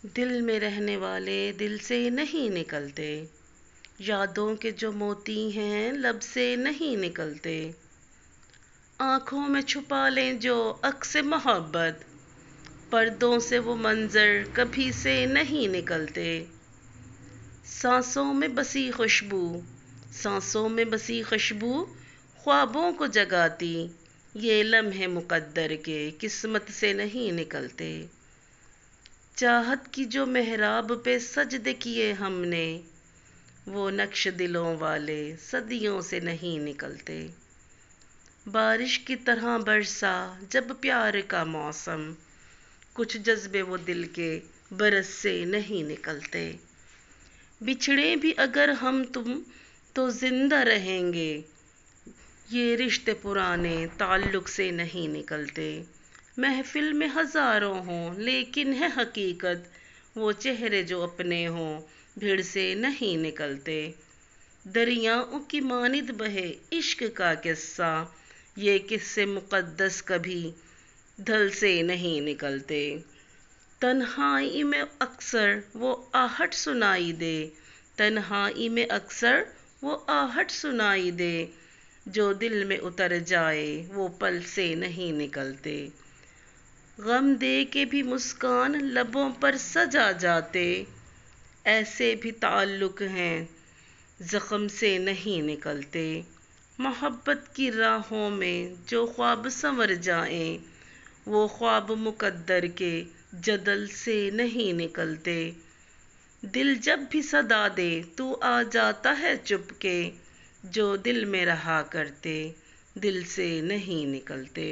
دل میں رہنے والے دل سے نہیں نکلتے، یادوں کے جو موتی ہیں لب سے نہیں نکلتے، آنکھوں میں چھپا لیں جو عکس محبت، پردوں سے وہ منظر کبھی سے نہیں نکلتے، سانسوں میں بسی خوشبو، سانسوں میں بسی خوشبو خوابوں کو جگاتی، یہ لمحے مقدر کے قسمت سے نہیں نکلتے، چاہت کی جو محراب پہ سجدے کیے ہم نے، وہ نقش دلوں والے صدیوں سے نہیں نکلتے، بارش کی طرح برسا جب پیار کا موسم، کچھ جذبے وہ دل کے برس سے نہیں نکلتے، بچھڑے بھی اگر ہم تم تو زندہ رہیں گے، یہ رشتے پرانے تعلق سے نہیں نکلتے، محفل میں ہزاروں ہوں لیکن ہے حقیقت وہ چہرے جو اپنے ہوں بھیڑ سے نہیں نکلتے، دریاؤں کی مانند بہے عشق کا قصہ، یہ قصے مقدس کبھی دل سے نہیں نکلتے، تنہائی میں اکثر وہ آہٹ سنائی دے، تنہائی میں اکثر وہ آہٹ سنائی دے، جو دل میں اتر جائے وہ پل سے نہیں نکلتے، غم دے کے بھی مسکان لبوں پر سجا جاتے، ایسے بھی تعلق ہیں زخم سے نہیں نکلتے، محبت کی راہوں میں جو خواب سنور جائیں، وہ خواب مقدر کے جدل سے نہیں نکلتے، دل جب بھی صدا دے تو آ جاتا ہے چپ کے، جو دل میں رہا کرتے دل سے نہیں نکلتے۔